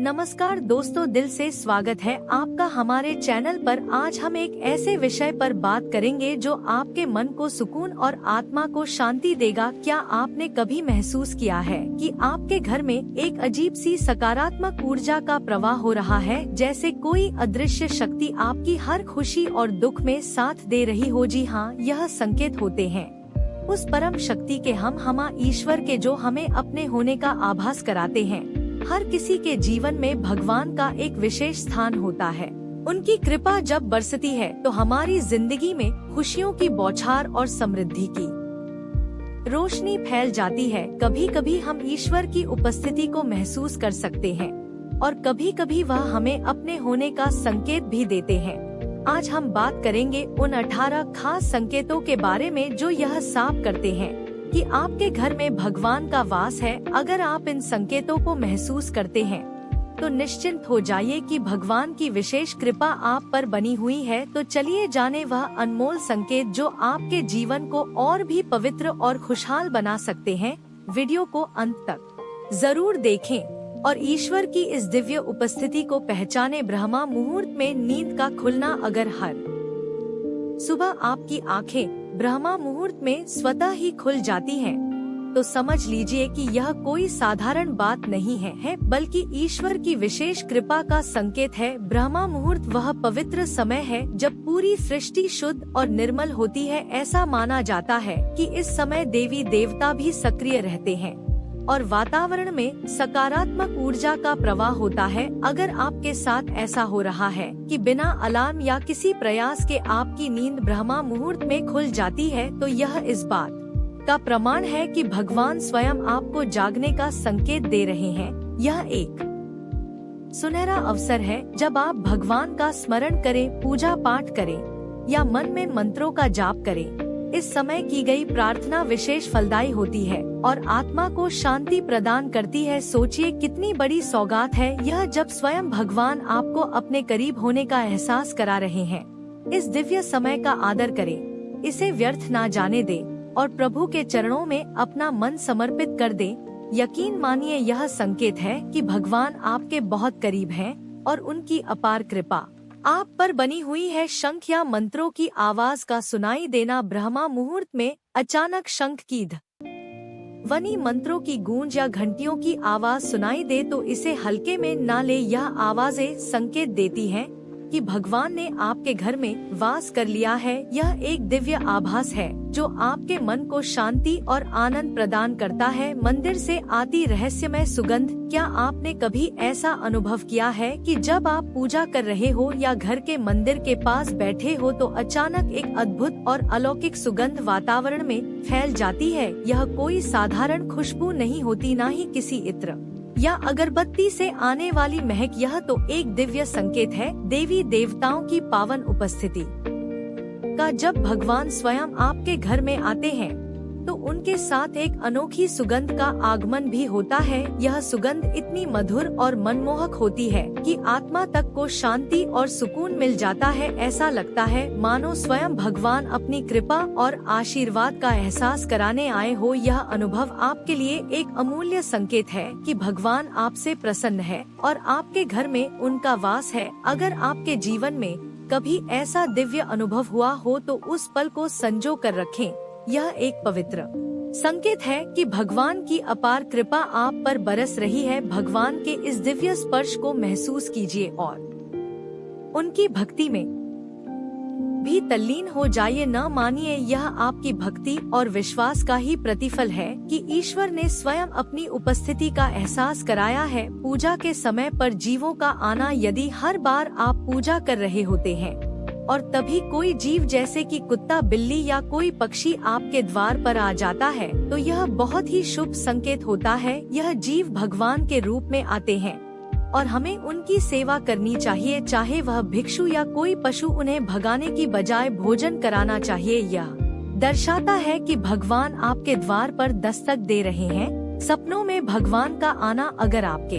नमस्कार दोस्तों, दिल से स्वागत है आपका हमारे चैनल पर। आज हम एक ऐसे विषय पर बात करेंगे जो आपके मन को सुकून और आत्मा को शांति देगा। क्या आपने कभी महसूस किया है कि आपके घर में एक अजीब सी सकारात्मक ऊर्जा का प्रवाह हो रहा है, जैसे कोई अदृश्य शक्ति आपकी हर खुशी और दुख में साथ दे रही हो? जी हाँ, यह संकेत होते हैं उस परम शक्ति के हम ईश्वर के, जो हमें अपने होने का आभास कराते हैं। हर किसी के जीवन में भगवान का एक विशेष स्थान होता है। उनकी कृपा जब बरसती है तो हमारी जिंदगी में खुशियों की बौछार और समृद्धि की रोशनी फैल जाती है। कभी कभी हम ईश्वर की उपस्थिति को महसूस कर सकते हैं और कभी कभी वह हमें अपने होने का संकेत भी देते हैं। आज हम बात करेंगे उन 18 खास संकेतों के बारे में जो यह साफ करते हैं कि आपके घर में भगवान का वास है। अगर आप इन संकेतों को महसूस करते हैं तो निश्चिंत हो जाइए कि भगवान की विशेष कृपा आप पर बनी हुई है। तो चलिए जाने वह अनमोल संकेत जो आपके जीवन को और भी पवित्र और खुशहाल बना सकते हैं। वीडियो को अंत तक जरूर देखें और ईश्वर की इस दिव्य उपस्थिति को पहचाने। ब्रह्मा मुहूर्त में नींद का खुलना। अगर हर सुबह आपकी आंखें ब्रह्मा मुहूर्त में स्वतः ही खुल जाती हैं, तो समझ लीजिए कि यह कोई साधारण बात नहीं है, बल्कि ईश्वर की विशेष कृपा का संकेत है। ब्रह्मा मुहूर्त वह पवित्र समय है जब पूरी सृष्टि शुद्ध और निर्मल होती है। ऐसा माना जाता है कि इस समय देवी देवता भी सक्रिय रहते हैं और वातावरण में सकारात्मक ऊर्जा का प्रवाह होता है। अगर आपके साथ ऐसा हो रहा है कि बिना अलार्म या किसी प्रयास के आपकी नींद ब्रह्मा मुहूर्त में खुल जाती है, तो यह इस बात का प्रमाण है कि भगवान स्वयं आपको जागने का संकेत दे रहे हैं। यह एक सुनहरा अवसर है जब आप भगवान का स्मरण करें, पूजा पाठ करें या मन में मंत्रों का जाप करें। इस समय की गई प्रार्थना विशेष फलदायी होती है और आत्मा को शांति प्रदान करती है। सोचिए कितनी बड़ी सौगात है यह, जब स्वयं भगवान आपको अपने करीब होने का एहसास करा रहे हैं। इस दिव्य समय का आदर करें, इसे व्यर्थ ना जाने दें और प्रभु के चरणों में अपना मन समर्पित कर दें। यकीन मानिए, यह संकेत है कि भगवान आपके बहुत करीब हैं और उनकी अपार कृपा आप पर बनी हुई है। शंख या मंत्रों की आवाज का सुनाई देना। ब्रह्मा मुहूर्त में अचानक शंख की ध्वनि, मंत्रों की गूंज या घंटियों की आवाज सुनाई दे तो इसे हल्के में ना ले। यह आवाजें संकेत देती हैं कि भगवान ने आपके घर में वास कर लिया है। यह एक दिव्य आभास है जो आपके मन को शांति और आनंद प्रदान करता है। मंदिर से आती रहस्यमय सुगंध। क्या आपने कभी ऐसा अनुभव किया है कि जब आप पूजा कर रहे हो या घर के मंदिर के पास बैठे हो तो अचानक एक अद्भुत और अलौकिक सुगंध वातावरण में फैल जाती है? यह कोई साधारण खुशबू नहीं होती, ना ही किसी इत्र या अगरबत्ती से आने वाली महक। यह तो एक दिव्य संकेत है देवी देवताओं की पावन उपस्थिति का। जब भगवान स्वयं आपके घर में आते हैं तो उनके साथ एक अनोखी सुगंध का आगमन भी होता है। यह सुगंध इतनी मधुर और मनमोहक होती है कि आत्मा तक को शांति और सुकून मिल जाता है। ऐसा लगता है मानो स्वयं भगवान अपनी कृपा और आशीर्वाद का एहसास कराने आए हो। यह अनुभव आपके लिए एक अमूल्य संकेत है कि भगवान आपसे प्रसन्न है और आपके घर में उनका वास है। अगर आपके जीवन में कभी ऐसा दिव्य अनुभव हुआ हो तो उस पल को संजो कर रखें। यह एक पवित्र संकेत है कि भगवान की अपार कृपा आप पर बरस रही है। भगवान के इस दिव्य स्पर्श को महसूस कीजिए और उनकी भक्ति में भी तल्लीन हो जाइए। न मानिए, यह आपकी भक्ति और विश्वास का ही प्रतिफल है कि ईश्वर ने स्वयं अपनी उपस्थिति का एहसास कराया है। पूजा के समय पर जीवों का आना। यदि हर बार आप पूजा कर रहे होते हैं और तभी कोई जीव जैसे कि कुत्ता, बिल्ली या कोई पक्षी आपके द्वार पर आ जाता है, तो यह बहुत ही शुभ संकेत होता है। यह जीव भगवान के रूप में आते हैं और हमें उनकी सेवा करनी चाहिए, चाहे वह भिक्षु या कोई पशु। उन्हें भगाने की बजाय भोजन कराना चाहिए। यह दर्शाता है कि भगवान आपके द्वार पर दस्तक दे रहे हैं। सपनों में भगवान का आना। अगर आपके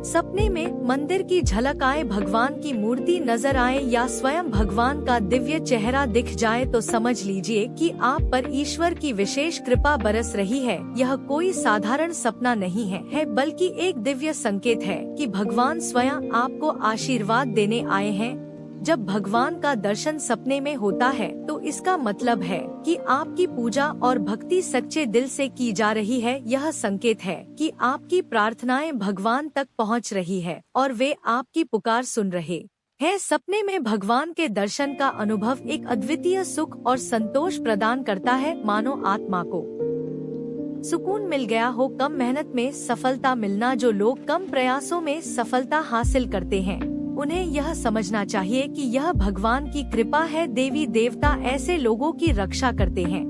सपने में मंदिर की झलक आए, भगवान की मूर्ति नजर आए या स्वयं भगवान का दिव्य चेहरा दिख जाए तो समझ लीजिए कि आप पर ईश्वर की विशेष कृपा बरस रही है। यह कोई साधारण सपना नहीं है बल्कि एक दिव्य संकेत है कि भगवान स्वयं आपको आशीर्वाद देने आए हैं। जब भगवान का दर्शन सपने में होता है तो इसका मतलब है कि आपकी पूजा और भक्ति सच्चे दिल से की जा रही है। यह संकेत है कि आपकी प्रार्थनाएं भगवान तक पहुंच रही है और वे आपकी पुकार सुन रहे हैं। सपने में भगवान के दर्शन का अनुभव एक अद्वितीय सुख और संतोष प्रदान करता है, मानो आत्मा को सुकून मिल गया हो। कम मेहनत में सफलता मिलना। जो लोग कम प्रयासों में सफलता हासिल करते हैं उन्हें यह समझना चाहिए कि यह भगवान की कृपा है। देवी देवता ऐसे लोगों की रक्षा करते हैं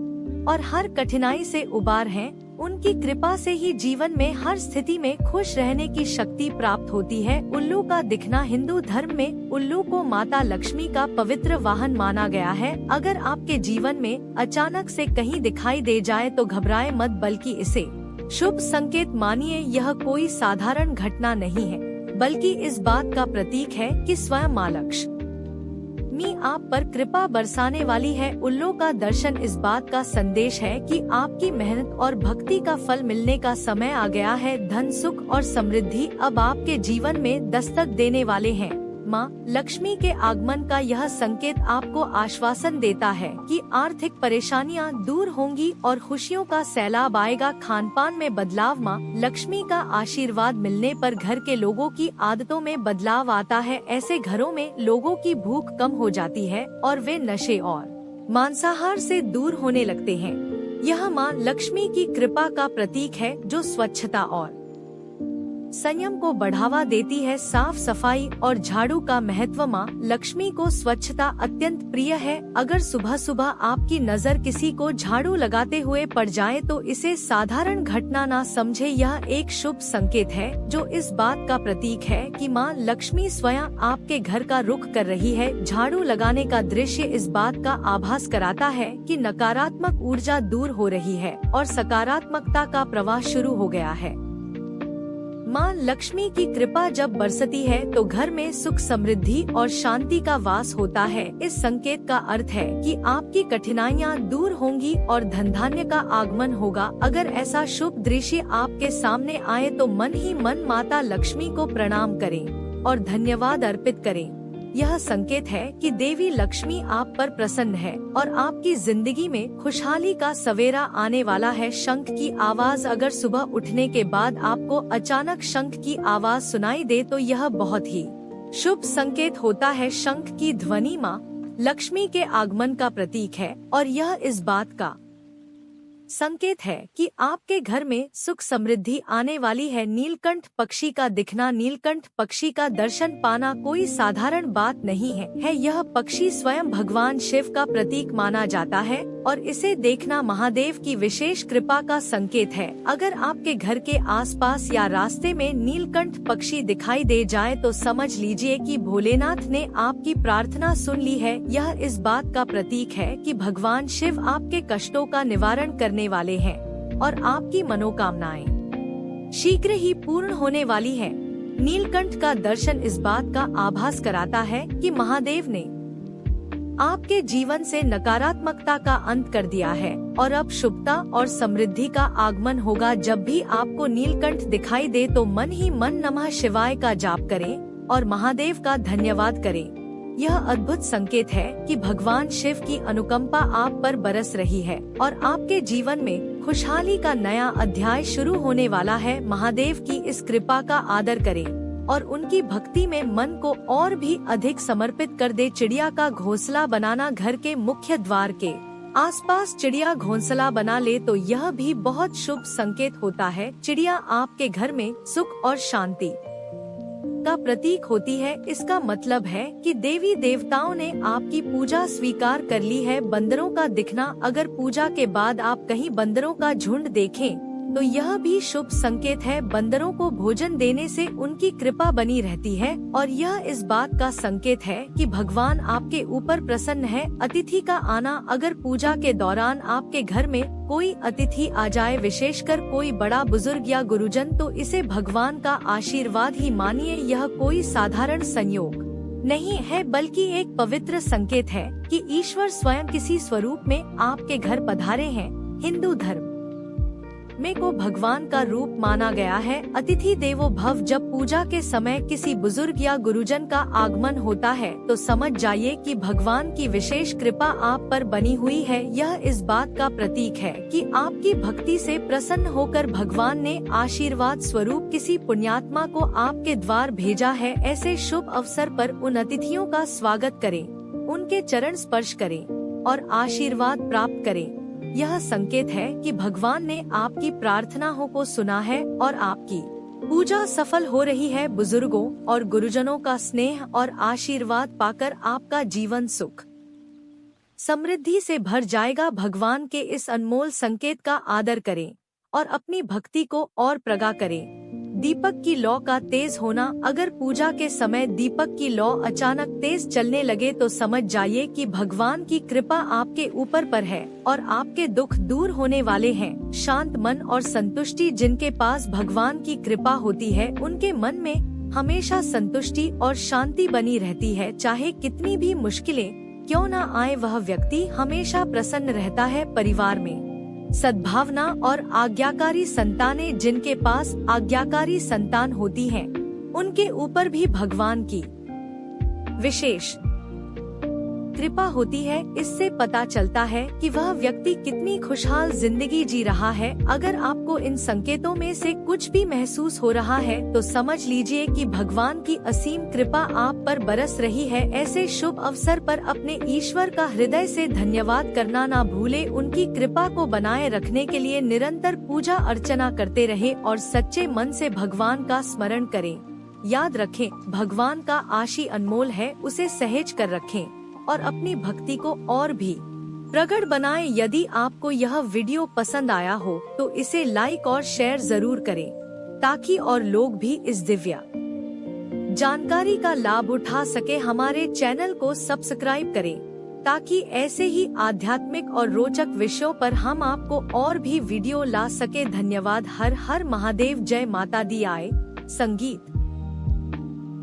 और हर कठिनाई से उबार हैं। उनकी कृपा से ही जीवन में हर स्थिति में खुश रहने की शक्ति प्राप्त होती है। उल्लू का दिखना। हिंदू धर्म में उल्लू को माता लक्ष्मी का पवित्र वाहन माना गया है। अगर आपके जीवन में अचानक से कहीं दिखाई दे जाए तो घबराए मत, बल्कि इसे शुभ संकेत मानिए। यह कोई साधारण घटना नहीं है बल्कि इस बात का प्रतीक है कि स्वयं मां लक्ष्मी आप पर कृपा बरसाने वाली है। उल्लू का दर्शन इस बात का संदेश है कि आपकी मेहनत और भक्ति का फल मिलने का समय आ गया है। धन, सुख और समृद्धि अब आपके जीवन में दस्तक देने वाले हैं। मां लक्ष्मी के आगमन का यह संकेत आपको आश्वासन देता है कि आर्थिक परेशानियां दूर होंगी और खुशियों का सैलाब आएगा। खान पान में बदलाव। मां लक्ष्मी का आशीर्वाद मिलने पर घर के लोगों की आदतों में बदलाव आता है। ऐसे घरों में लोगों की भूख कम हो जाती है और वे नशे और मांसाहार से दूर होने लगते हैं। यह मां लक्ष्मी की कृपा का प्रतीक है जो स्वच्छता और संयम को बढ़ावा देती है। साफ सफाई और झाड़ू का महत्व। मां लक्ष्मी को स्वच्छता अत्यंत प्रिय है। अगर सुबह सुबह आपकी नजर किसी को झाड़ू लगाते हुए पड़ जाए तो इसे साधारण घटना ना समझे। यह एक शुभ संकेत है जो इस बात का प्रतीक है कि मां लक्ष्मी स्वयं आपके घर का रुख कर रही है। झाड़ू लगाने का दृश्य इस बात का आभास कराता है कि नकारात्मक ऊर्जा दूर हो रही है और सकारात्मकता का प्रवाह शुरू हो गया है। मां लक्ष्मी की कृपा जब बरसती है तो घर में सुख, समृद्धि और शांति का वास होता है। इस संकेत का अर्थ है कि आपकी कठिनाइयां दूर होंगी और धन धान्य का आगमन होगा। अगर ऐसा शुभ दृश्य आपके सामने आए तो मन ही मन माता लक्ष्मी को प्रणाम करें और धन्यवाद अर्पित करें। यह संकेत है कि देवी लक्ष्मी आप पर प्रसन्न है और आपकी जिंदगी में खुशहाली का सवेरा आने वाला है। शंख की आवाज। अगर सुबह उठने के बाद आपको अचानक शंख की आवाज सुनाई दे तो यह बहुत ही शुभ संकेत होता है। शंख की ध्वनि मां लक्ष्मी के आगमन का प्रतीक है और यह इस बात का संकेत है कि आपके घर में सुख समृद्धि आने वाली है। नीलकंठ पक्षी का दिखना। नीलकंठ पक्षी का दर्शन पाना कोई साधारण बात नहीं है। यह पक्षी स्वयं भगवान शिव का प्रतीक माना जाता है और इसे देखना महादेव की विशेष कृपा का संकेत है। अगर आपके घर के आसपास या रास्ते में नीलकंठ पक्षी दिखाई दे जाए तो समझ लीजिए कि भोलेनाथ ने आपकी प्रार्थना सुन ली है। यह इस बात का प्रतीक है कि भगवान शिव आपके कष्टों का निवारण करने वाले हैं और आपकी मनोकामनाएं शीघ्र ही पूर्ण होने वाली है। नीलकंठ का दर्शन इस बात का आभास कराता है कि महादेव ने आपके जीवन से नकारात्मकता का अंत कर दिया है और अब शुभता और समृद्धि का आगमन होगा। जब भी आपको नीलकंठ दिखाई दे तो मन ही मन नमः शिवाय का जाप करें और महादेव का धन्यवाद करें। यह अद्भुत संकेत है कि भगवान शिव की अनुकंपा आप पर बरस रही है और आपके जीवन में खुशहाली का नया अध्याय शुरू होने वाला है। महादेव की इस कृपा का आदर करें और उनकी भक्ति में मन को और भी अधिक समर्पित कर दे। चिड़िया का घोंसला बनाना। घर के मुख्य द्वार के आसपास चिड़िया घोंसला बना ले तो यह भी बहुत शुभ संकेत होता है। चिड़िया आपके घर में सुख और शांति का प्रतीक होती है। इसका मतलब है कि देवी देवताओं ने आपकी पूजा स्वीकार कर ली है। बंदरों का दिखना। अगर पूजा के बाद आप कहीं बंदरों का झुंड देखें तो यह भी शुभ संकेत है। बंदरों को भोजन देने से उनकी कृपा बनी रहती है और यह इस बात का संकेत है कि भगवान आपके ऊपर प्रसन्न है। अतिथि का आना, अगर पूजा के दौरान आपके घर में कोई अतिथि आ जाए, विशेषकर कोई बड़ा बुजुर्ग या गुरुजन, तो इसे भगवान का आशीर्वाद ही मानिए। यह कोई साधारण संयोग नहीं है, बल्कि एक पवित्र संकेत है कि ईश्वर स्वयं किसी स्वरूप में आपके घर पधारे हैं। हिंदू धर्म में को भगवान का रूप माना गया है। अतिथि देवो भव। जब पूजा के समय किसी बुजुर्ग या गुरुजन का आगमन होता है तो समझ जाइए कि भगवान की विशेष कृपा आप पर बनी हुई है। यह इस बात का प्रतीक है कि आपकी भक्ति से प्रसन्न होकर भगवान ने आशीर्वाद स्वरूप किसी पुण्यात्मा को आपके द्वार भेजा है। ऐसे शुभ अवसर पर उन अतिथियों का स्वागत करें, उनके चरण स्पर्श करें और आशीर्वाद प्राप्त करें। यह संकेत है कि भगवान ने आपकी प्रार्थनाओं को सुना है और आपकी पूजा सफल हो रही है। बुजुर्गों और गुरुजनों का स्नेह और आशीर्वाद पाकर आपका जीवन सुख समृद्धि से भर जाएगा। भगवान के इस अनमोल संकेत का आदर करें और अपनी भक्ति को और प्रगाढ़ करें। दीपक की लौ का तेज होना। अगर पूजा के समय दीपक की लौ अचानक तेज चलने लगे तो समझ जाइए कि भगवान की कृपा आपके ऊपर पर है और आपके दुख दूर होने वाले हैं। शांत मन और संतुष्टि। जिनके पास भगवान की कृपा होती है उनके मन में हमेशा संतुष्टि और शांति बनी रहती है। चाहे कितनी भी मुश्किलें क्यों न आए, वह व्यक्ति हमेशा प्रसन्न रहता है। परिवार में सद्भावना और आज्ञाकारी संतानें। जिनके पास आज्ञाकारी संतान होती हैं, उनके ऊपर भी भगवान की विशेष कृपा होती है। इससे पता चलता है कि वह व्यक्ति कितनी खुशहाल जिंदगी जी रहा है। अगर आपको इन संकेतों में से कुछ भी महसूस हो रहा है तो समझ लीजिए कि भगवान की असीम कृपा आप पर बरस रही है। ऐसे शुभ अवसर पर अपने ईश्वर का हृदय से धन्यवाद करना ना भूले। उनकी कृपा को बनाए रखने के लिए निरंतर पूजा अर्चना करते रहे और सच्चे मन से भगवान का स्मरण करें। याद रखें, भगवान का आशीष अनमोल है, उसे सहेज कर रखें और अपनी भक्ति को और भी प्रगाढ़ बनाएं। यदि आपको यह वीडियो पसंद आया हो तो इसे लाइक और शेयर जरूर करें ताकि और लोग भी इस दिव्य जानकारी का लाभ उठा सके। हमारे चैनल को सब्सक्राइब करें ताकि ऐसे ही आध्यात्मिक और रोचक विषयों पर हम आपको और भी वीडियो ला सके। धन्यवाद। हर हर महादेव। जय माता दी। आए संगीत।